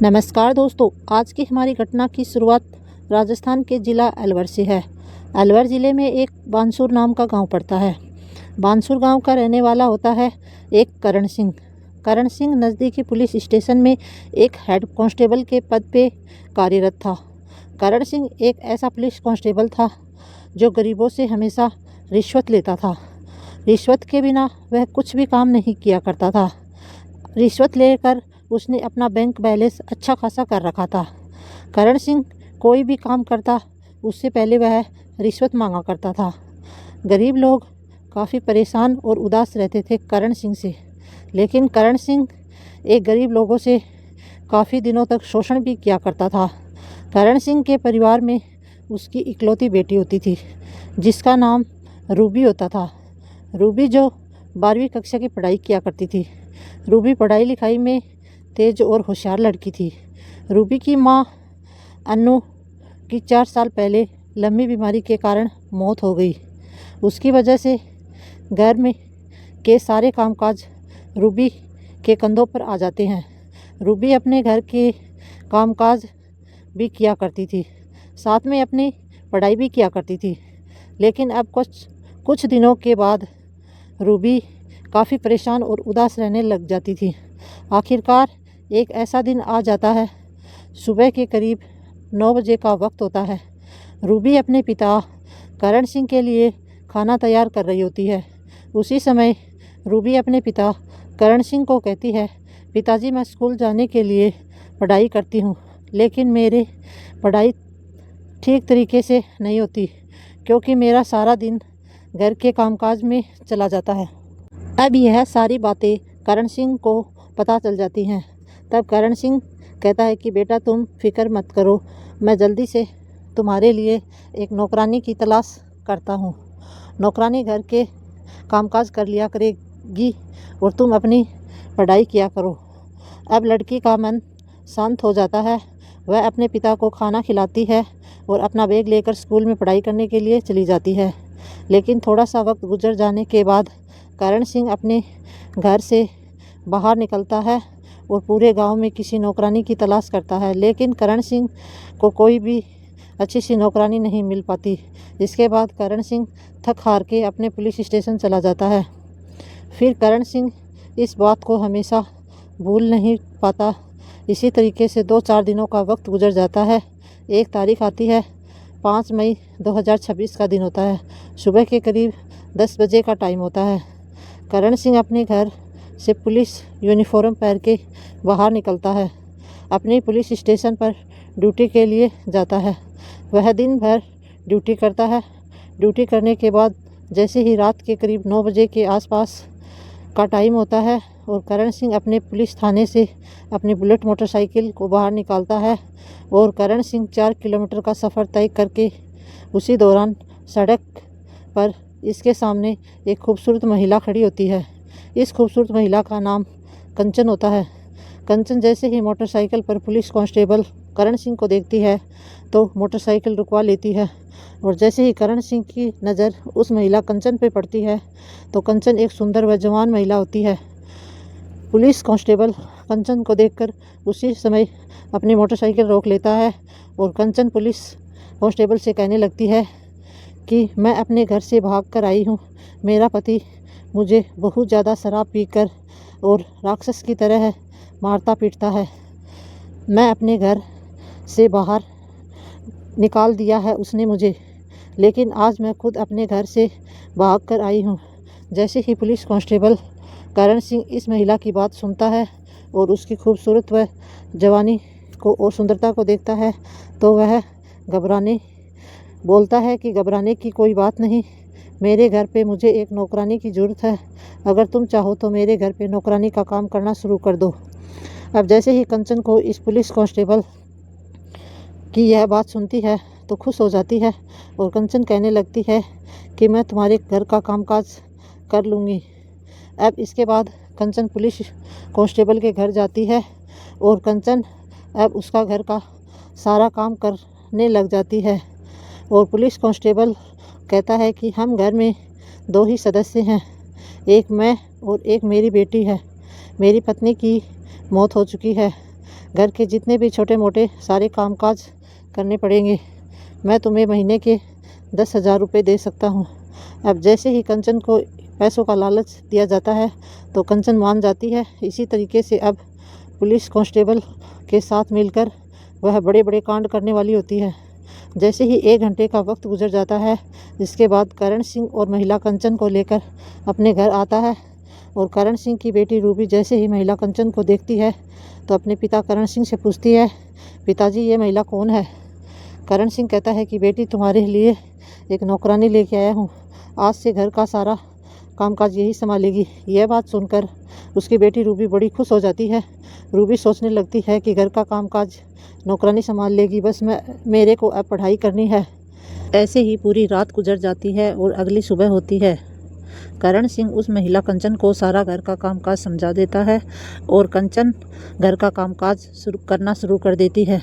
नमस्कार दोस्तों, आज की हमारी घटना की शुरुआत राजस्थान के ज़िला अलवर से है। अलवर ज़िले में एक बानसूर नाम का गांव पड़ता है। बानसूर गांव का रहने वाला होता है एक करण सिंह। करण सिंह नज़दीकी पुलिस स्टेशन में एक हेड कांस्टेबल के पद पे कार्यरत था। करण सिंह एक ऐसा पुलिस कांस्टेबल था जो गरीबों से हमेशा रिश्वत लेता था। रिश्वत के बिना वह कुछ भी काम नहीं किया करता था। रिश्वत लेकर उसने अपना बैंक बैलेंस अच्छा खासा कर रखा था। करण सिंह कोई भी काम करता उससे पहले वह रिश्वत मांगा करता था। गरीब लोग काफ़ी परेशान और उदास रहते थे करण सिंह से, लेकिन करण सिंह एक गरीब लोगों से काफ़ी दिनों तक शोषण भी किया करता था। करण सिंह के परिवार में उसकी इकलौती बेटी होती थी जिसका नाम रूबी होता था। रूबी जो 12वीं कक्षा की पढ़ाई किया करती थी। रूबी पढ़ाई लिखाई में तेज और होशियार लड़की थी। रूबी की माँ अन्नू की 4 साल पहले लंबी बीमारी के कारण मौत हो गई। उसकी वजह से घर में के सारे कामकाज रूबी के कंधों पर आ जाते हैं। रूबी अपने घर के कामकाज भी किया करती थी, साथ में अपनी पढ़ाई भी किया करती थी। लेकिन अब कुछ दिनों के बाद रूबी काफ़ी परेशान और उदास रहने लग जाती थी। आखिरकार एक ऐसा दिन आ जाता है, सुबह के करीब 9 बजे का वक्त होता है। रूबी अपने पिता करण सिंह के लिए खाना तैयार कर रही होती है। उसी समय रूबी अपने पिता करण सिंह को कहती है, पिताजी मैं स्कूल जाने के लिए पढ़ाई करती हूँ, लेकिन मेरे पढ़ाई ठीक तरीके से नहीं होती क्योंकि मेरा सारा दिन घर के कामकाज में चला जाता है। अब यह सारी बातें करण सिंह को पता चल जाती हैं। तब करण सिंह कहता है कि बेटा तुम फिक्र मत करो, मैं जल्दी से तुम्हारे लिए एक नौकरानी की तलाश करता हूँ। नौकरानी घर के कामकाज कर लिया करेगी और तुम अपनी पढ़ाई किया करो। अब लड़की का मन शांत हो जाता है। वह अपने पिता को खाना खिलाती है और अपना बैग लेकर स्कूल में पढ़ाई करने के लिए चली जाती है। लेकिन थोड़ा सा वक्त गुजर जाने के बाद करण सिंह अपने घर से बाहर निकलता है और पूरे गांव में किसी नौकरानी की तलाश करता है, लेकिन करण सिंह को कोई भी अच्छी सी नौकरानी नहीं मिल पाती। इसके बाद करण सिंह थक हार के अपने पुलिस स्टेशन चला जाता है। फिर करण सिंह इस बात को हमेशा भूल नहीं पाता। इसी तरीके से 2-4 दिनों का वक्त गुजर जाता है। एक तारीख आती है, 5 मई 2026 का दिन होता है। सुबह के करीब 10 बजे का टाइम होता है। करण सिंह अपने घर से पुलिस यूनिफॉर्म पहन के बाहर निकलता है। अपने पुलिस स्टेशन पर ड्यूटी के लिए जाता है। वह दिन भर ड्यूटी करता है। ड्यूटी करने के बाद जैसे ही रात के करीब 9 बजे के आसपास का टाइम होता है और करण सिंह अपने पुलिस थाने से अपनी बुलेट मोटरसाइकिल को बाहर निकालता है और करण सिंह 4 किलोमीटर का सफ़र तय करके उसी दौरान सड़क पर इसके सामने एक खूबसूरत महिला खड़ी होती है। इस खूबसूरत महिला का नाम कंचन होता है। कंचन जैसे ही मोटरसाइकिल पर पुलिस कांस्टेबल करण सिंह को देखती है तो मोटरसाइकिल रुकवा लेती है और जैसे ही करण सिंह की नज़र उस महिला कंचन पे पड़ती है तो कंचन एक सुंदर व जवान महिला होती है। पुलिस कांस्टेबल कंचन को देखकर उसी समय अपनी मोटरसाइकिल रोक लेता है और कंचन पुलिस कांस्टेबल से कहने लगती है कि मैं अपने घर से भाग कर आई हूँ। मेरा पति मुझे बहुत ज़्यादा शराब पीकर और राक्षस की तरह मारता पीटता है। मैं अपने घर से बाहर निकाल दिया है उसने मुझे, लेकिन आज मैं खुद अपने घर से भाग कर आई हूँ। जैसे ही पुलिस कांस्टेबल करण सिंह इस महिला की बात सुनता है और उसकी खूबसूरत व जवानी को और सुंदरता को देखता है तो वह बोलता है कि घबराने की कोई बात नहीं, मेरे घर पे मुझे एक नौकरानी की ज़रूरत है। अगर तुम चाहो तो मेरे घर पे नौकरानी का काम करना शुरू कर दो। अब जैसे ही कंचन को इस पुलिस कांस्टेबल की यह बात सुनती है तो खुश हो जाती है और कंचन कहने लगती है कि मैं तुम्हारे घर का कामकाज कर लूँगी। अब इसके बाद कंचन पुलिस कांस्टेबल के घर जाती है और कंचन अब उसका घर का सारा काम करने लग जाती है और पुलिस कांस्टेबल कहता है कि हम घर में 2 ही सदस्य हैं, एक मैं और एक मेरी बेटी है। मेरी पत्नी की मौत हो चुकी है। घर के जितने भी छोटे मोटे सारे कामकाज करने पड़ेंगे। मैं तुम्हें महीने के 10,000 रुपये दे सकता हूँ। अब जैसे ही कंचन को पैसों का लालच दिया जाता है तो कंचन मान जाती है। इसी तरीके से अब पुलिस कांस्टेबल के साथ मिलकर वह बड़े बड़े कांड करने वाली होती है। जैसे ही 1 घंटे का वक्त गुजर जाता है, जिसके बाद करण सिंह और महिला कंचन को लेकर अपने घर आता है और करण सिंह की बेटी रूबी जैसे ही महिला कंचन को देखती है तो अपने पिता करण सिंह से पूछती है, पिताजी ये महिला कौन है? करण सिंह कहता है कि बेटी तुम्हारे लिए एक नौकरानी लेके आया हूँ, आज से घर का सारा कामकाज यही संभालेगी। यह बात सुनकर उसकी बेटी रूबी बड़ी खुश हो जाती है। रूबी सोचने लगती है कि घर का कामकाज नौकरानी संभाल लेगी, बस मेरे को अब पढ़ाई करनी है। ऐसे ही पूरी रात गुजर जाती है और अगली सुबह होती है। करण सिंह उस महिला कंचन को सारा घर का कामकाज समझा देता है और कंचन घर का कामकाज करना शुरू कर देती है।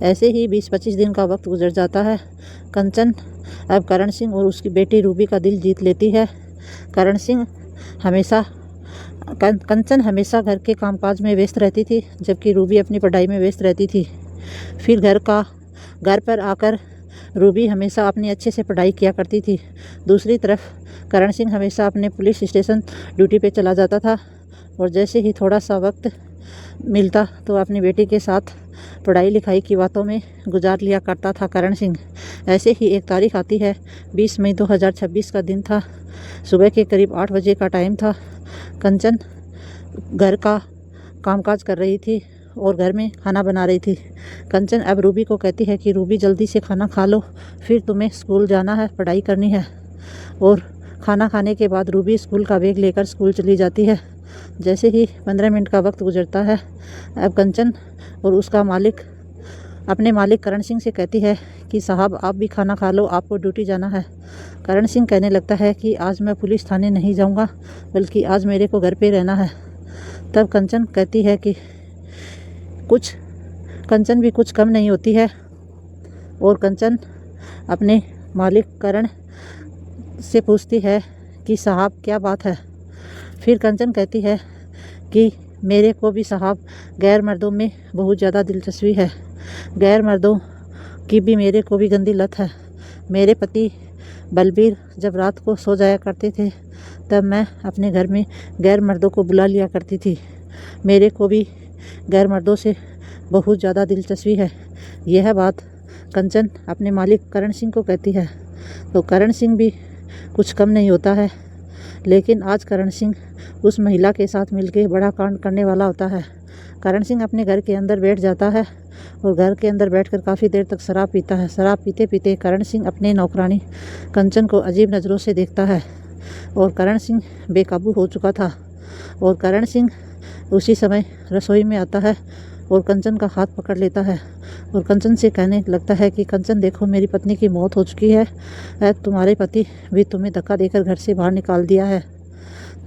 ऐसे ही 20-25 दिन का वक्त गुजर जाता है। कंचन अब करण सिंह और उसकी बेटी रूबी का दिल जीत लेती है। कंचन हमेशा घर के कामकाज में व्यस्त रहती थी, जबकि रूबी अपनी पढ़ाई में व्यस्त रहती थी। फिर घर पर आकर रूबी हमेशा अपनी अच्छे से पढ़ाई किया करती थी। दूसरी तरफ करण सिंह हमेशा अपने पुलिस स्टेशन ड्यूटी पे चला जाता था और जैसे ही थोड़ा सा वक्त मिलता तो अपनी बेटी के साथ पढ़ाई लिखाई की बातों में गुजार लिया करता था करण सिंह। ऐसे ही एक तारीख आती है, 20 मई 2026 का दिन था। सुबह के करीब 8 बजे का टाइम था। कंचन घर का कामकाज कर रही थी और घर में खाना बना रही थी। कंचन अब रूबी को कहती है कि रूबी जल्दी से खाना खा लो, फिर तुम्हें स्कूल जाना है, पढ़ाई करनी है। और खाना खाने के बाद रूबी स्कूल का बैग लेकर स्कूल चली जाती है। जैसे ही 15 मिनट का वक्त गुजरता है, अब कंचन और उसका मालिक अपने मालिक करण सिंह से कहती है कि साहब आप भी खाना खा लो, आपको ड्यूटी जाना है। करण सिंह कहने लगता है कि आज मैं पुलिस थाने नहीं जाऊंगा, बल्कि आज मेरे को घर पे रहना है। तब कंचन कहती है कि कंचन भी कुछ कम नहीं होती है और कंचन अपने मालिक करण से पूछती है कि साहब क्या बात है। फिर कंचन कहती है कि मेरे को भी साहब गैर मर्दों में बहुत ज़्यादा दिलचस्पी है। गैर मर्दों की भी मेरे को भी गंदी लत है। मेरे पति बलबीर जब रात को सो जाया करते थे तब मैं अपने घर में गैर मर्दों को बुला लिया करती थी। मेरे को भी गैर मर्दों से बहुत ज़्यादा दिलचस्पी है। यह बात कंचन अपने मालिक करण सिंह को कहती है तो करण सिंह भी कुछ कम नहीं होता है। लेकिन आज करण सिंह उस महिला के साथ मिलकर बड़ा कांड करने वाला होता है। करण सिंह अपने घर के अंदर बैठ जाता है और घर के अंदर बैठकर काफ़ी देर तक शराब पीता है। शराब पीते पीते करण सिंह अपने नौकरानी कंचन को अजीब नज़रों से देखता है और करण सिंह बेकाबू हो चुका था। और करण सिंह उसी समय रसोई में आता है और कंचन का हाथ पकड़ लेता है और कंचन से कहने लगता है कि कंचन देखो, मेरी पत्नी की मौत हो चुकी है। तुम्हारे पति भी तुम्हें धक्का देकर घर से बाहर निकाल दिया है।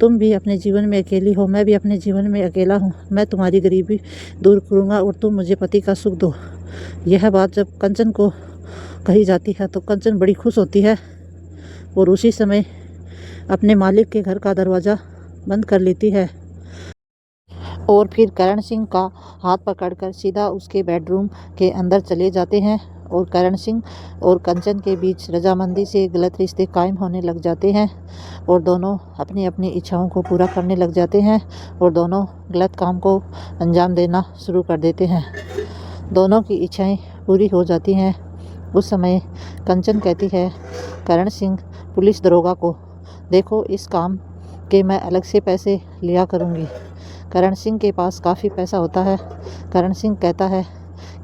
तुम भी अपने जीवन में अकेली हो, मैं भी अपने जीवन में अकेला हूँ। मैं तुम्हारी गरीबी दूर करूँगा और तुम मुझे पति का सुख दो। यह बात जब कंचन को कही जाती है तो कंचन बड़ी खुश होती है और उसी समय अपने मालिक के घर का दरवाज़ा बंद कर लेती है और फिर करण सिंह का हाथ पकड़कर सीधा उसके बेडरूम के अंदर चले जाते हैं और करण सिंह और कंचन के बीच रजामंदी से गलत रिश्ते कायम होने लग जाते हैं और दोनों अपनी अपनी इच्छाओं को पूरा करने लग जाते हैं और दोनों गलत काम को अंजाम देना शुरू कर देते हैं। दोनों की इच्छाएं पूरी हो जाती हैं। उस समय कंचन कहती है करण सिंह पुलिस दरोगा को, देखो इस काम के मैं अलग से पैसे लिया करूँगी। करण सिंह के पास काफ़ी पैसा होता है। करण सिंह कहता है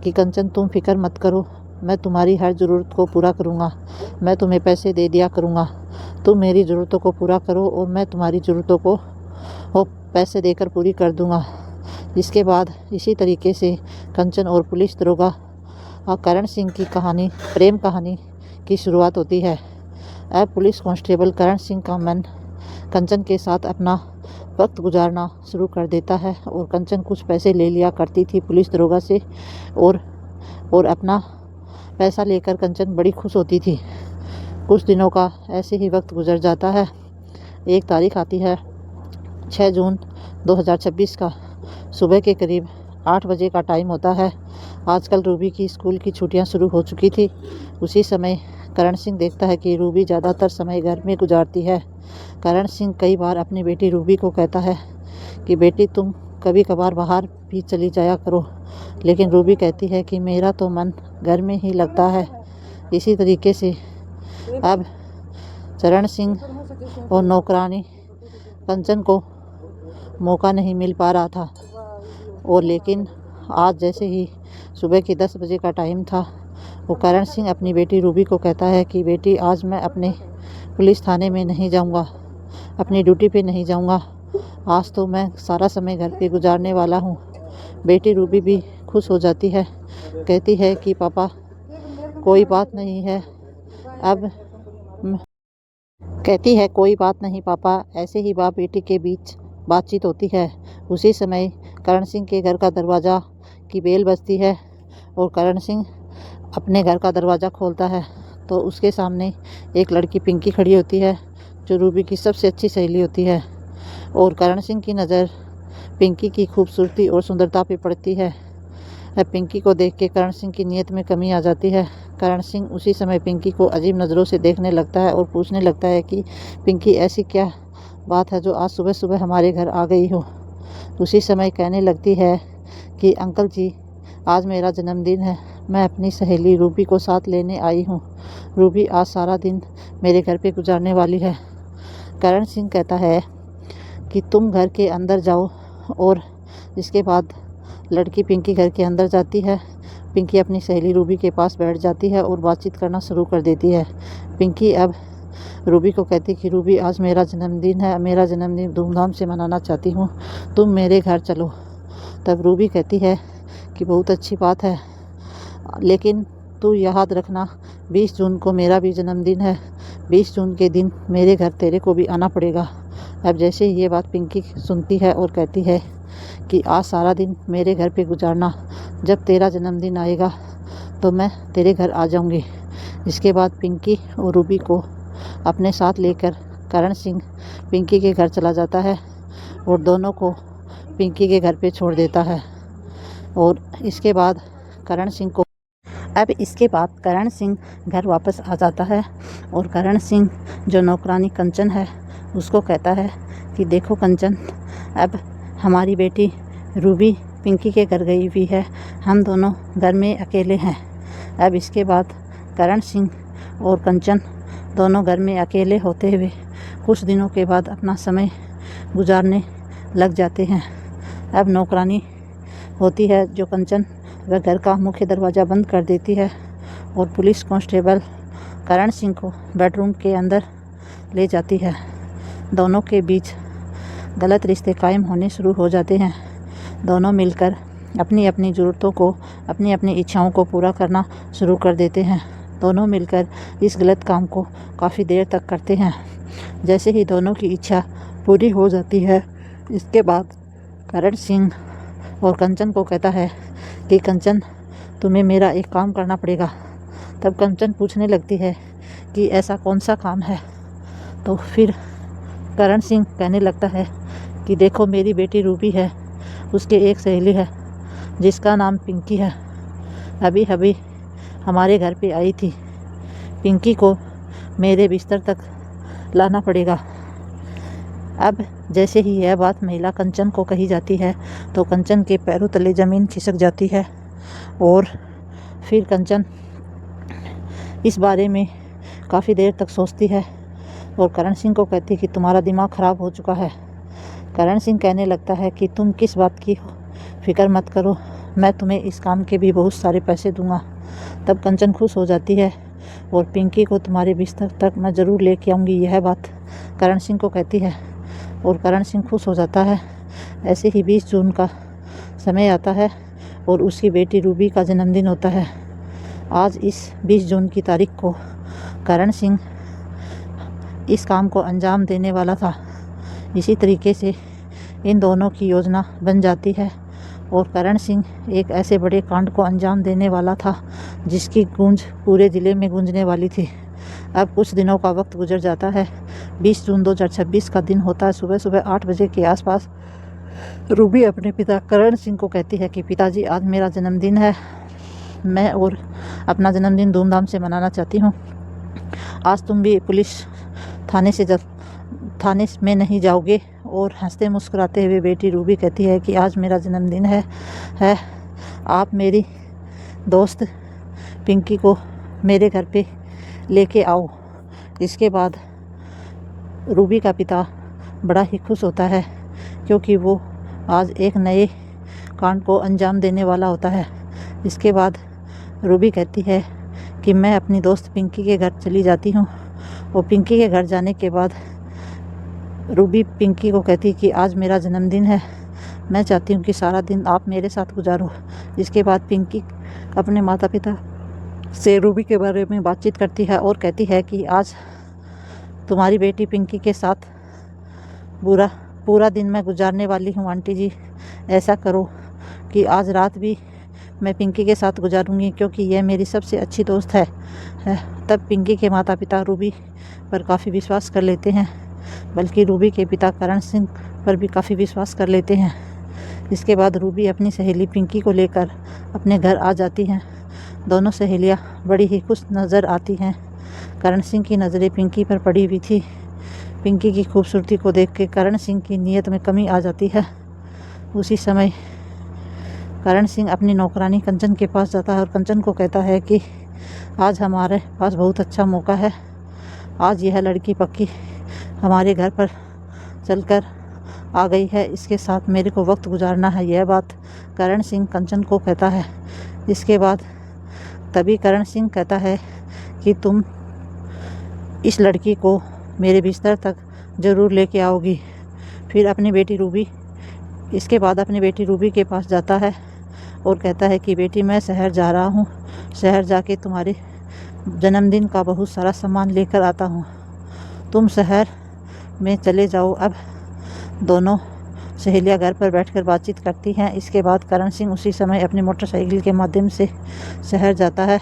कि कंचन तुम फिक्र मत करो, मैं तुम्हारी हर ज़रूरत को पूरा करूँगा। मैं तुम्हें पैसे दे दिया करूँगा, तुम मेरी ज़रूरतों को पूरा करो और मैं तुम्हारी ज़रूरतों को पैसे देकर पूरी कर दूँगा। इसके बाद इसी तरीके से कंचन और पुलिस दरोगा करण सिंह की कहानी, प्रेम कहानी की शुरुआत होती है। अब पुलिस कांस्टेबल करण सिंह का मन कंचन के साथ अपना वक्त गुजारना शुरू कर देता है और कंचन कुछ पैसे ले लिया करती थी पुलिस दरोगा से और अपना पैसा लेकर कंचन बड़ी खुश होती थी। कुछ दिनों का ऐसे ही वक्त गुजर जाता है। एक तारीख आती है 6 जून 2026 का। सुबह के करीब 8 बजे का टाइम होता है। आजकल रूबी की स्कूल की छुट्टियां शुरू हो चुकी थी। उसी समय करण सिंह देखता है कि रूबी ज़्यादातर समय घर में गुजारती है। करण सिंह कई बार अपनी बेटी रूबी को कहता है कि बेटी तुम कभी कभार बाहर भी चली जाया करो, लेकिन रूबी कहती है कि मेरा तो मन घर में ही लगता है। इसी तरीके से अब चरण सिंह और नौकरानी कंचन को मौका नहीं मिल पा रहा था, और लेकिन आज जैसे ही सुबह के 10 बजे का टाइम था, वो करण सिंह अपनी बेटी रूबी को कहता है कि बेटी आज मैं अपने पुलिस थाने में नहीं जाऊंगा, अपनी ड्यूटी पे नहीं जाऊंगा। आज तो मैं सारा समय घर पे गुजारने वाला हूँ। बेटी रूबी भी खुश हो जाती है, कहती है कि पापा कोई बात नहीं है, अब कहती है कोई बात नहीं पापा, ऐसे ही बाप बेटी के बीच बातचीत होती है। उसी समय करण सिंह के घर का दरवाज़ा की बेल बजती है और करण सिंह अपने घर का दरवाज़ा खोलता है तो उसके सामने एक लड़की पिंकी खड़ी होती है, जो रूबी की सबसे अच्छी सहेली होती है। और करण सिंह की नज़र पिंकी की खूबसूरती और सुंदरता पे पड़ती है। पिंकी को देख के करण सिंह की नीयत में कमी आ जाती है। करण सिंह उसी समय पिंकी को अजीब नज़रों से देखने लगता है और पूछने लगता है कि पिंकी ऐसी क्या बात है जो आज सुबह सुबह हमारे घर आ गई हो। उसी समय कहने लगती है कि अंकल जी आज मेरा जन्मदिन है, मैं अपनी सहेली रूबी को साथ लेने आई हूँ। रूबी आज सारा दिन मेरे घर पे गुजारने वाली है। करण सिंह कहता है कि तुम घर के अंदर जाओ, और इसके बाद लड़की पिंकी घर के अंदर जाती है। पिंकी अपनी सहेली रूबी के पास बैठ जाती है और बातचीत करना शुरू कर देती है। पिंकी अब रूबी को कहती कि रूबी आज मेरा जन्मदिन है, मेरा जन्मदिन धूमधाम से मनाना चाहती हूँ, तुम मेरे घर चलो। तब रूबी कहती है कि बहुत अच्छी बात है, लेकिन तू याद रखना 20 जून को मेरा भी जन्मदिन है, 20 जून के दिन मेरे घर तेरे को भी आना पड़ेगा। अब जैसे ही ये बात पिंकी सुनती है और कहती है कि आज सारा दिन मेरे घर पे गुजारना, जब तेरा जन्मदिन आएगा तो मैं तेरे घर आ जाऊंगी। इसके बाद पिंकी और रूबी को अपने साथ लेकर करण सिंह पिंकी के घर चला जाता है और दोनों को पिंकी के घर पे छोड़ देता है। और इसके बाद करण सिंह घर वापस आ जाता है और करण सिंह जो नौकरानी कंचन है उसको कहता है कि देखो कंचन, अब हमारी बेटी रूबी पिंकी के घर गई हुई है, हम दोनों घर में अकेले हैं। अब इसके बाद करण सिंह और कंचन दोनों घर में अकेले होते हुए कुछ दिनों के बाद अपना समय गुजारने लग जाते हैं। अब नौकरानी होती है जो कंचन, वह घर का मुख्य दरवाज़ा बंद कर देती है और पुलिस कांस्टेबल करण सिंह को बेडरूम के अंदर ले जाती है। दोनों के बीच गलत रिश्ते कायम होने शुरू हो जाते हैं। दोनों मिलकर अपनी अपनी ज़रूरतों को, अपनी अपनी इच्छाओं को पूरा करना शुरू कर देते हैं। दोनों मिलकर इस गलत काम को काफ़ी देर तक करते हैं। जैसे ही दोनों की इच्छा पूरी हो जाती है, इसके बाद करण सिंह और कंचन को कहता है कि कंचन तुम्हें मेरा एक काम करना पड़ेगा। तब कंचन पूछने लगती है कि ऐसा कौन सा काम है। तो फिर करण सिंह कहने लगता है कि देखो मेरी बेटी रूबी है, उसके एक सहेली है जिसका नाम पिंकी है, अभी अभी हमारे घर पे आई थी। पिंकी को मेरे बिस्तर तक लाना पड़ेगा। अब जैसे ही यह बात महिला कंचन को कही जाती है तो कंचन के पैरों तले ज़मीन खिसक जाती है और फिर कंचन इस बारे में काफ़ी देर तक सोचती है और करण सिंह को कहती है कि तुम्हारा दिमाग ख़राब हो चुका है। करण सिंह कहने लगता है कि तुम किस बात की फ़िक्र मत करो, मैं तुम्हें इस काम के भी बहुत सारे पैसे दूंगा। तब कंचन खुश हो जाती है और पिंकी को तुम्हारे बिस्तर तक मैं ज़रूर लेके आऊँगी, यह बात करण सिंह को कहती है और करण सिंह खुश हो जाता है। ऐसे ही 20 जून का समय आता है और उसकी बेटी रूबी का जन्मदिन होता है। आज इस 20 जून की तारीख को करण सिंह इस काम को अंजाम देने वाला था। इसी तरीके से इन दोनों की योजना बन जाती है और करण सिंह एक ऐसे बड़े कांड को अंजाम देने वाला था जिसकी गूंज पूरे ज़िले में गूंजने वाली थी। अब कुछ दिनों का वक्त गुजर जाता है। 20 जून 2026 का दिन होता है। सुबह सुबह 8 बजे के आसपास रूबी अपने पिता करण सिंह को कहती है कि पिताजी, आज मेरा जन्मदिन है, मैं और अपना जन्मदिन धूमधाम से मनाना चाहती हूँ। आज तुम भी पुलिस थाने में नहीं जाओगे। और हंसते मुस्कुराते हुए बेटी रूबी कहती है कि आज मेरा जन्मदिन है आप मेरी दोस्त पिंकी को मेरे घर पे लेके आओ। इसके बाद रूबी का पिता बड़ा ही खुश होता है क्योंकि वो आज एक नए कांड को अंजाम देने वाला होता है। इसके बाद रूबी कहती है कि मैं अपनी दोस्त पिंकी के घर चली जाती हूँ। और पिंकी के घर जाने के बाद रूबी पिंकी को कहती है कि आज मेरा जन्मदिन है, मैं चाहती हूँ कि सारा दिन आप मेरे साथ गुजारो। इसके बाद पिंकी अपने माता पिता से रूबी के बारे में बातचीत करती है और कहती है कि आज तुम्हारी बेटी पिंकी के साथ पूरा दिन मैं गुजारने वाली हूँ आंटी जी। ऐसा करो कि आज रात भी मैं पिंकी के साथ गुजारूंगी क्योंकि यह मेरी सबसे अच्छी दोस्त है। तब पिंकी के माता पिता रूबी पर काफ़ी विश्वास कर लेते हैं, बल्कि रूबी के पिता करण सिंह पर भी काफ़ी विश्वास कर लेते हैं। इसके बाद रूबी अपनी सहेली पिंकी को लेकर अपने घर आ जाती हैं। दोनों सहेलियां बड़ी ही खुश नज़र आती हैं। करण सिंह की नज़रें पिंकी पर पड़ी हुई थी। पिंकी की खूबसूरती को देख के करण सिंह की नीयत में कमी आ जाती है। उसी समय करण सिंह अपनी नौकरानी कंचन के पास जाता है और कंचन को कहता है कि आज हमारे पास बहुत अच्छा मौका है। आज यह लड़की पक्की हमारे घर पर चलकर आ गई है, इसके साथ मेरे को वक्त गुजारना है। यह बात करण सिंह कंचन को कहता है। इसके बाद तभी करण सिंह कहता है कि तुम इस लड़की को मेरे बिस्तर तक ज़रूर लेके आओगी। फिर इसके बाद अपनी बेटी रूबी के पास जाता है और कहता है कि बेटी, मैं शहर जा रहा हूँ, शहर जाके तुम्हारे जन्मदिन का बहुत सारा सामान लेकर आता हूँ, तुम शहर में चले जाओ। अब दोनों सहेलियां घर पर बैठकर बातचीत करती हैं। इसके बाद करण सिंह उसी समय अपनी मोटरसाइकिल के माध्यम से शहर जाता है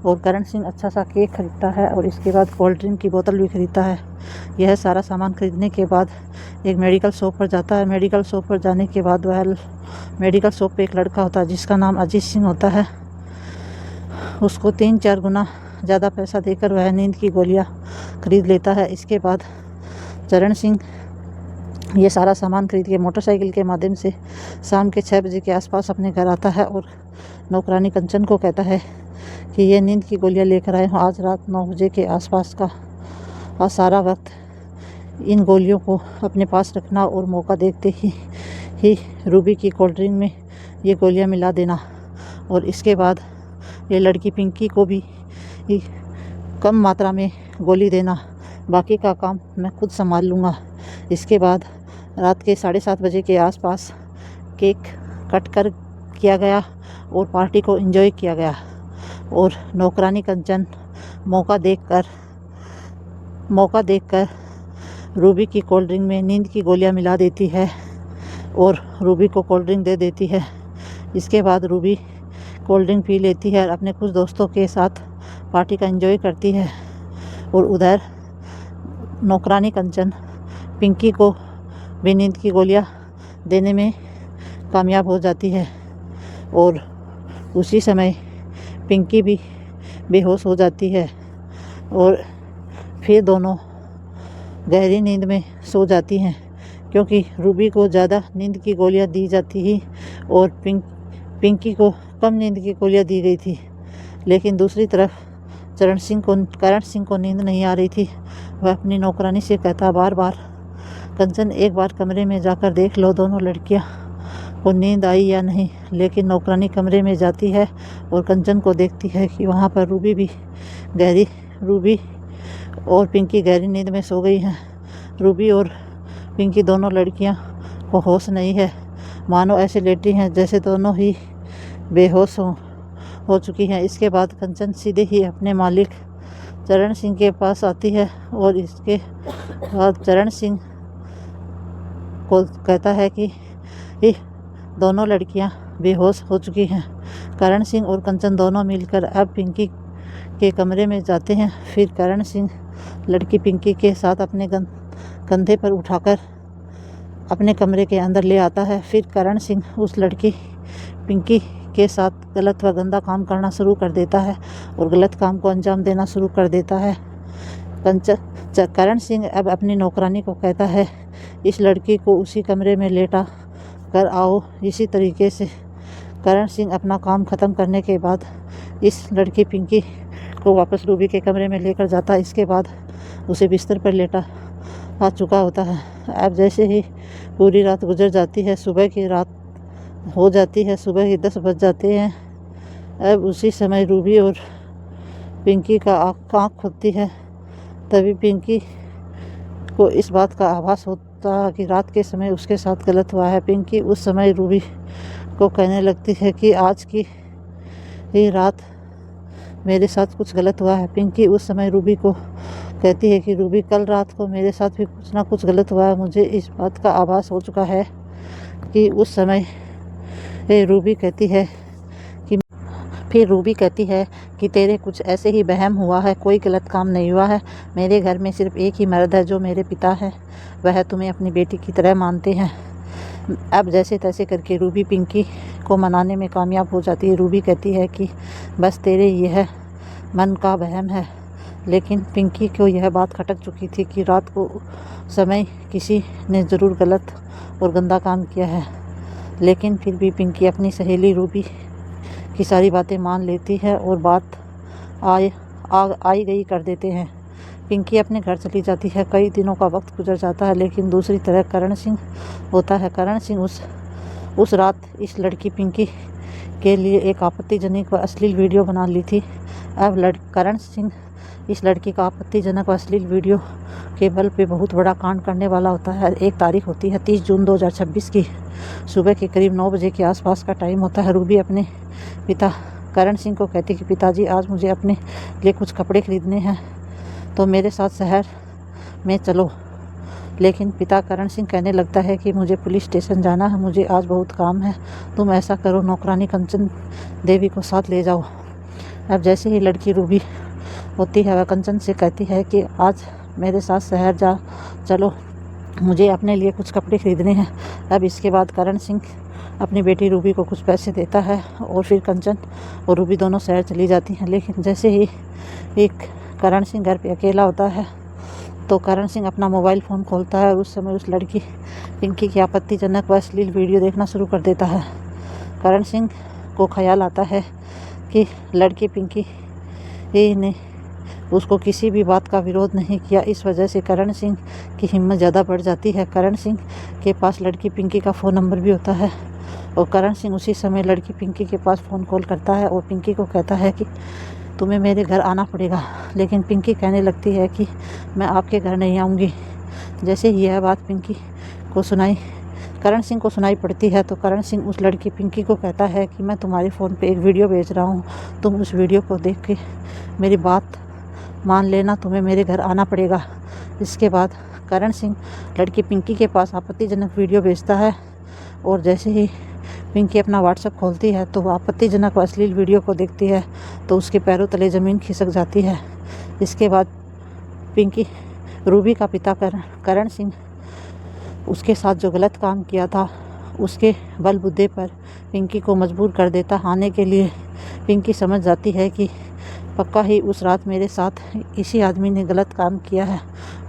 और करण सिंह अच्छा सा केक खरीदता है और इसके बाद कोल्ड ड्रिंक की बोतल भी खरीदता है। यह सारा सामान खरीदने के बाद एक मेडिकल शॉप पर जाता है। मेडिकल शॉप पर जाने के बाद वह मेडिकल शॉप पे एक लड़का होता है जिसका नाम अजीत सिंह होता है। उसको 3-4 गुना ज़्यादा पैसा देकर वह नींद की गोलियां खरीद लेता है। इसके बाद चरण सिंह ये सारा सामान खरीद के मोटरसाइकिल के माध्यम से शाम के 6 बजे के आसपास अपने घर आता है और नौकरानी कंचन को कहता है कि ये नींद की गोलियां लेकर आए हूँ। आज रात 9 बजे के आसपास का सारा वक्त इन गोलियों को अपने पास रखना और मौका देखते ही रूबी की कोल्ड ड्रिंक में ये गोलियां मिला देना। और इसके बाद ये लड़की पिंकी को भी कम मात्रा में गोली देना। बाकी का काम मैं खुद संभाल लूँगा। इसके बाद रात के 7:30 बजे के आसपास केक कट कर किया गया और पार्टी को एंजॉय किया गया। और नौकरानी कंचन मौका देखकर रूबी की कोल्ड ड्रिंक में नींद की गोलियां मिला देती है और रूबी को कोल्ड ड्रिंक दे देती है। इसके बाद रूबी कोल्ड ड्रिंक पी लेती है और अपने कुछ दोस्तों के साथ पार्टी का एंजॉय करती है। और उधर नौकरानी कंचन पिंकी को भी नींद की गोलियां देने में कामयाब हो जाती है और उसी समय पिंकी भी बेहोश हो जाती है और फिर दोनों गहरी नींद में सो जाती हैं क्योंकि रूबी को ज़्यादा नींद की गोलियां दी जाती ही और पिंकी को कम नींद की गोलियां दी गई थी। लेकिन दूसरी तरफ करण सिंह को नींद नहीं आ रही थी। वह अपनी नौकरानी से कहता बार कंचन, एक बार कमरे में जाकर देख लो दोनों लड़कियां को नींद आई या नहीं। लेकिन नौकरानी कमरे में जाती है और कंचन को देखती है कि वहाँ पर रूबी और पिंकी गहरी नींद में सो गई हैं। रूबी और पिंकी दोनों लड़कियां को होश नहीं है, मानो ऐसे लेटी हैं जैसे दोनों ही बेहोश हो चुकी हैं। इसके बाद कंचन सीधे ही अपने मालिक चरण सिंह के पास आती है और इसके बाद चरण सिंह को कहता है कि दोनों लड़कियां बेहोश हो चुकी हैं। करण सिंह और कंचन दोनों मिलकर अब पिंकी के कमरे में जाते हैं। फिर करण सिंह लड़की पिंकी के साथ अपने कंधे पर उठाकर अपने कमरे के अंदर ले आता है। फिर करण सिंह उस लड़की पिंकी के साथ गलत व गंदा काम करना शुरू कर देता है और गलत काम को अंजाम देना शुरू कर देता है। करण सिंह अब अपनी नौकरानी को कहता है, इस लड़की को उसी कमरे में लेटा कर आओ। इसी तरीके से करण सिंह अपना काम ख़त्म करने के बाद इस लड़की पिंकी को वापस रूबी के कमरे में लेकर जाता है। इसके बाद उसे बिस्तर पर लेटा आ चुका होता है। अब जैसे ही पूरी रात गुजर जाती है, सुबह की रात हो जाती है, सुबह ही 10 बज जाते हैं। अब उसी समय रूबी और पिंकी का आँख खुलती है। तभी पिंकी को इस बात का आभास होता है कि रात के समय उसके साथ गलत हुआ है। पिंकी उस समय रूबी को कहने लगती है कि आज की ही रात मेरे साथ कुछ गलत हुआ है। पिंकी उस समय रूबी को कहती है कि रूबी, कल रात को मेरे साथ भी कुछ ना कुछ गलत हुआ है। मुझे इस बात का आभास हो चुका है कि उस समय रूबी कहती है कि फिर रूबी कहती है कि तेरे कुछ ऐसे ही वहम हुआ है, कोई गलत काम नहीं हुआ है। मेरे घर में सिर्फ एक ही मर्द है जो मेरे पिता है, वह तुम्हें अपनी बेटी की तरह मानते हैं। अब जैसे तैसे करके रूबी पिंकी को मनाने में कामयाब हो जाती है। रूबी कहती है कि बस तेरे यह मन का वहम है। लेकिन पिंकी को यह बात खटक चुकी थी कि रात को समय किसी ने ज़रूर गलत और गंदा काम किया है। लेकिन फिर भी पिंकी अपनी सहेली रूबी की सारी बातें मान लेती है और बात आई गई कर देते हैं। पिंकी अपने घर चली जाती है। कई दिनों का वक्त गुजर जाता है, लेकिन दूसरी तरफ करण सिंह होता है। करण सिंह उस रात इस लड़की पिंकी के लिए एक आपत्तिजनक व अश्लील वीडियो बना ली थी। अब करण सिंह इस लड़की का आपत्तिजनक व अश्लील वीडियो के बल पे बहुत बड़ा कांड करने वाला होता है। एक तारीख होती है 30 जून 2026 की। सुबह के करीब 9 बजे के आसपास का टाइम होता है। रूबी अपने पिता करण सिंह को कहती कि पिताजी, आज मुझे अपने लिए कुछ कपड़े खरीदने हैं, तो मेरे साथ शहर में चलो। लेकिन पिता करण सिंह कहने लगता है कि मुझे पुलिस स्टेशन जाना है, मुझे आज बहुत काम है। तुम ऐसा करो, नौकरानी कंचन देवी को साथ ले जाओ। अब जैसे ही लड़की रूबी होती है, वह कंचन से कहती है कि आज मेरे साथ शहर चलो, मुझे अपने लिए कुछ कपड़े खरीदने हैं। अब इसके बाद करण सिंह अपनी बेटी रूबी को कुछ पैसे देता है और फिर कंचन और रूबी दोनों शहर चली जाती हैं। लेकिन जैसे ही एक करण सिंह घर पे अकेला होता है, तो करण सिंह अपना मोबाइल फ़ोन खोलता है और उस समय उस लड़की पिंकी की आपत्तिजनक व अश्लील वीडियो देखना शुरू कर देता है। करण सिंह को ख्याल आता है कि लड़की पिंकी ने उसको किसी भी बात का विरोध नहीं किया। इस वजह से करण सिंह की हिम्मत ज़्यादा बढ़ जाती है। करण सिंह के पास लड़की पिंकी का फ़ोन नंबर भी होता है और करण सिंह उसी समय लड़की पिंकी के पास फ़ोन कॉल करता है और पिंकी को कहता है कि तुम्हें मेरे घर आना पड़ेगा। लेकिन पिंकी कहने लगती है कि मैं आपके घर नहीं आऊँगी। जैसे ही यह बात करण सिंह को सुनाई पड़ती है, तो करण सिंह उस लड़की पिंकी को कहता है कि मैं तुम्हारे फ़ोन पे एक वीडियो भेज रहा हूँ, तुम उस वीडियो को देख के मेरी बात मान लेना, तुम्हें मेरे घर आना पड़ेगा। इसके बाद करण सिंह लड़की पिंकी के पास आपत्तिजनक वीडियो भेजता है और जैसे ही पिंकी अपना व्हाट्सएप खोलती है तो आपत्तिजनक व अश्लील वीडियो को देखती है तो उसके पैरों तले ज़मीन खिसक जाती है। इसके बाद पिंकी रूबी का पिता करण सिंह उसके साथ जो गलत काम किया था उसके बलबूते पर पिंकी को मजबूर कर देता आने के लिए। पिंकी समझ जाती है कि पक्का ही उस रात मेरे साथ इसी आदमी ने गलत काम किया है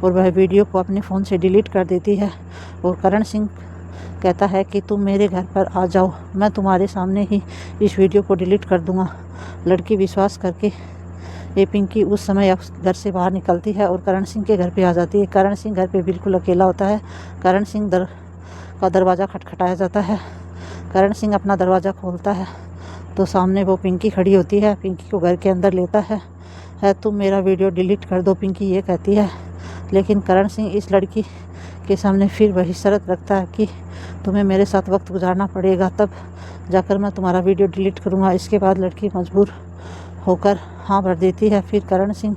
और वह वीडियो को अपने फ़ोन से डिलीट कर देती है और करण सिंह कहता है कि तुम मेरे घर पर आ जाओ, मैं तुम्हारे सामने ही इस वीडियो को डिलीट कर दूंगा। लड़की विश्वास करके ये पिंकी उस समय घर से बाहर निकलती है और करण सिंह के घर पे आ जाती है। करण सिंह घर पे बिल्कुल अकेला होता है। करण सिंह का दरवाज़ा खटखटाया जाता है। करण सिंह अपना दरवाज़ा खोलता है तो सामने वो पिंकी खड़ी होती है। पिंकी को घर के अंदर लेता है तुम मेरा वीडियो डिलीट कर दो, पिंकी ये कहती है। लेकिन करण सिंह इस लड़की के सामने फिर वही शर्त रखता है कि तुम्हें मेरे साथ वक्त गुजारना पड़ेगा, तब जाकर मैं तुम्हारा वीडियो डिलीट करूँगा। इसके बाद लड़की मजबूर होकर हाँ भर देती है। फिर करण सिंह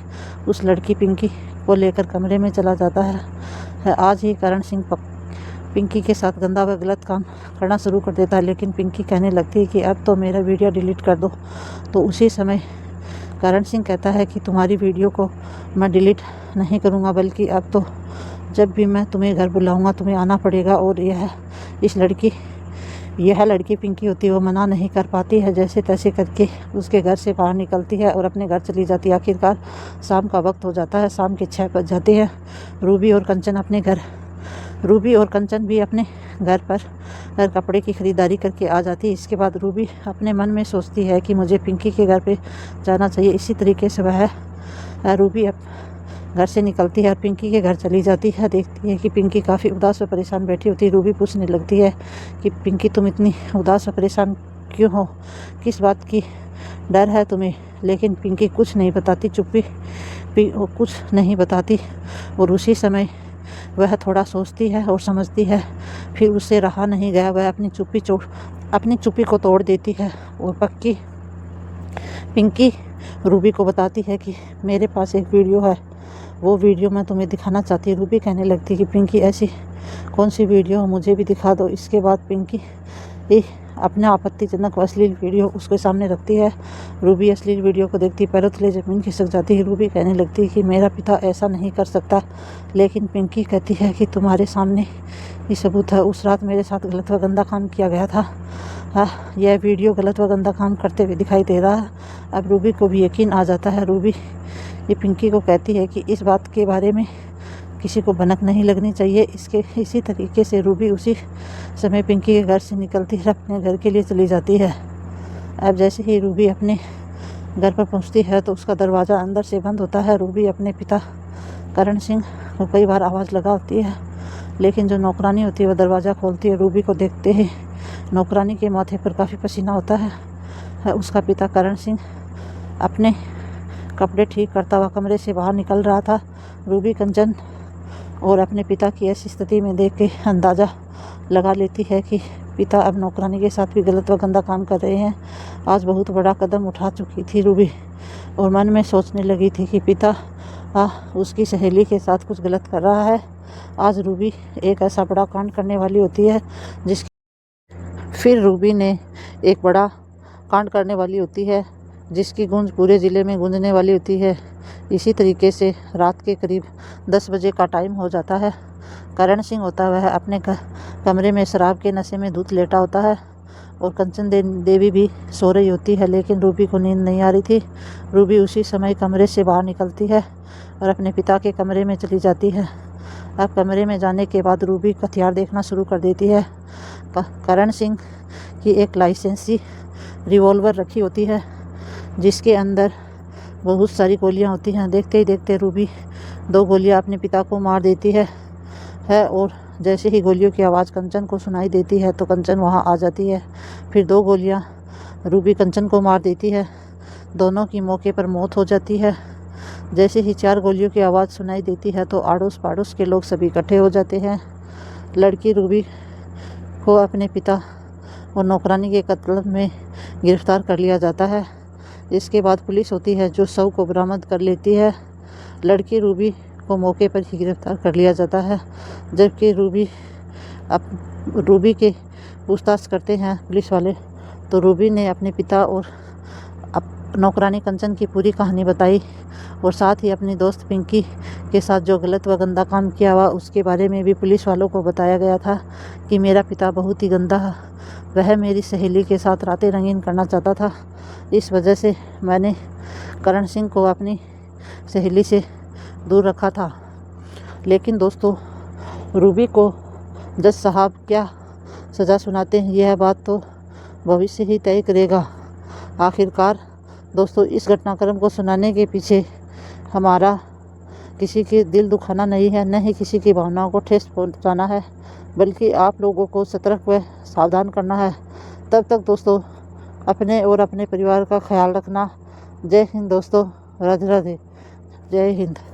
उस लड़की पिंकी को लेकर कमरे में चला जाता है। आज ही करण सिंह पिंकी के साथ गंदा व गलत काम करना शुरू कर देता है। लेकिन पिंकी कहने लगती है कि अब तो मेरा वीडियो डिलीट कर दो। तो उसी समय करण सिंह कहता है कि तुम्हारी वीडियो को मैं डिलीट नहीं करूँगा, बल्कि अब तो जब भी मैं तुम्हें घर बुलाऊंगा तुम्हें आना पड़ेगा। और यह लड़की पिंकी होती है, वो मना नहीं कर पाती है, जैसे तैसे करके उसके घर से बाहर निकलती है और अपने घर चली जाती है। आखिरकार शाम का वक्त हो जाता है, शाम के 6 बज जाते हैं। रूबी और कंचन भी अपने घर पर कपड़े की ख़रीदारी करके आ जाती है। इसके बाद रूबी अपने मन में सोचती है कि मुझे पिंकी के घर पे जाना चाहिए। इसी तरीके से रूबी अब घर से निकलती है और पिंकी के घर चली जाती है। देखती है कि पिंकी काफ़ी उदास और परेशान बैठी होती है। रूबी पूछने लगती है कि पिंकी तुम इतनी उदास और परेशान क्यों हो, किस बात की डर है तुम्हें? लेकिन पिंकी कुछ नहीं बताती, कुछ नहीं बताती। और उसी समय वह थोड़ा सोचती है और समझती है। फिर उससे रहा नहीं गया, वह अपनी चुप्पी को तोड़ देती है और पिंकी रूबी को बताती है कि मेरे पास एक वीडियो है, वो वीडियो मैं तुम्हें दिखाना चाहती हूँ। रूबी कहने लगती है कि पिंकी ऐसी कौन सी वीडियो, मुझे भी दिखा दो। इसके बाद पिंकी अपना आपत्तिजनक अश्लील वीडियो उसके सामने रखती है। रूबी अश्लील वीडियो को देखती पैरों तले ज़मीन खिसक जाती है। रूबी कहने लगती है कि मेरा पिता ऐसा नहीं कर सकता। लेकिन पिंकी कहती है कि तुम्हारे सामने ये सबूत है, उस रात मेरे साथ गलत व गंदा काम किया गया था। यह वीडियो गलत व गंदा काम करते हुए दिखाई दे रहा है। अब रूबी को भी यकीन आ जाता है। रूबी ये पिंकी को कहती है कि इस बात के बारे में किसी को भनक नहीं लगनी चाहिए। इसी तरीके से रूबी उसी समय पिंकी के घर से निकलती है, अपने घर के लिए चली जाती है। अब जैसे ही रूबी अपने घर पर पहुंचती है तो उसका दरवाज़ा अंदर से बंद होता है। रूबी अपने पिता करण सिंह को कई बार आवाज़ लगाती है, लेकिन जो नौकरानी होती है वह दरवाज़ा खोलती है। रूबी को देखते ही नौकरानी के माथे पर काफ़ी पसीना होता है। उसका पिता करण सिंह अपने कपड़े ठीक करता हुआ कमरे से बाहर निकल रहा था। रूबी कंचन और अपने पिता की ऐसी स्थिति में देख के अंदाज़ा लगा लेती है कि पिता अब नौकरानी के साथ भी गलत व गंदा काम कर रहे हैं। आज बहुत बड़ा कदम उठा चुकी थी रूबी और मन में सोचने लगी थी कि पिता उसकी सहेली के साथ कुछ गलत कर रहा है। आज रूबी एक ऐसा बड़ा कांड करने वाली होती है जिसकी गूंज पूरे ज़िले में गूंजने वाली होती है। इसी तरीके से रात के करीब 10 बजे का टाइम हो जाता है। करण सिंह होता वह अपने कमरे में शराब के नशे में धुत लेटा होता है और कंचन देवी भी सो रही होती है, लेकिन रूबी को नींद नहीं आ रही थी। रूबी उसी समय कमरे से बाहर निकलती है और अपने पिता के कमरे में चली जाती है। अब कमरे में जाने के बाद रूबी हथियार देखना शुरू कर देती है। करण सिंह की एक लाइसेंसी रिवॉल्वर रखी होती है जिसके अंदर बहुत सारी गोलियां होती हैं। देखते ही देखते रूबी 2 गोलियां अपने पिता को मार देती है और जैसे ही गोलियों की आवाज़ कंचन को सुनाई देती है तो कंचन वहां आ जाती है। फिर 2 गोलियां रूबी कंचन को मार देती है। दोनों की मौके पर मौत हो जाती है। जैसे ही 4 गोलियों की आवाज़ सुनाई देती है तो आड़ोस पड़ोस के लोग सभी इकट्ठे हो जाते हैं। लड़की रूबी को अपने पिता और नौकरानी के कत्ल में गिरफ्तार कर लिया जाता है। इसके बाद पुलिस होती है जो शव को बरामद कर लेती है। लड़की रूबी को मौके पर ही गिरफ्तार कर लिया जाता है। जबकि रूबी के पूछताछ करते हैं पुलिस वाले तो रूबी ने अपने पिता और नौकरानी कंचन की पूरी कहानी बताई और साथ ही अपनी दोस्त पिंकी के साथ जो गलत व गंदा काम किया हुआ उसके बारे में भी पुलिस वालों को बताया गया था कि मेरा पिता बहुत ही गंदा है, वह मेरी सहेली के साथ रातें रंगीन करना चाहता था। इस वजह से मैंने करण सिंह को अपनी सहेली से दूर रखा था। लेकिन दोस्तों, रूबी को जज साहब क्या सज़ा सुनाते हैं यह बात तो भविष्य ही तय करेगा। आखिरकार दोस्तों, इस घटनाक्रम को सुनाने के पीछे हमारा किसी के दिल दुखाना नहीं है, न ही किसी की भावनाओं को ठेस पहुंचाना है, बल्कि आप लोगों को सतर्क व सावधान करना है। तब तक दोस्तों, अपने और अपने परिवार का ख्याल रखना। जय हिंद दोस्तों, राधे राधे, जय हिंद।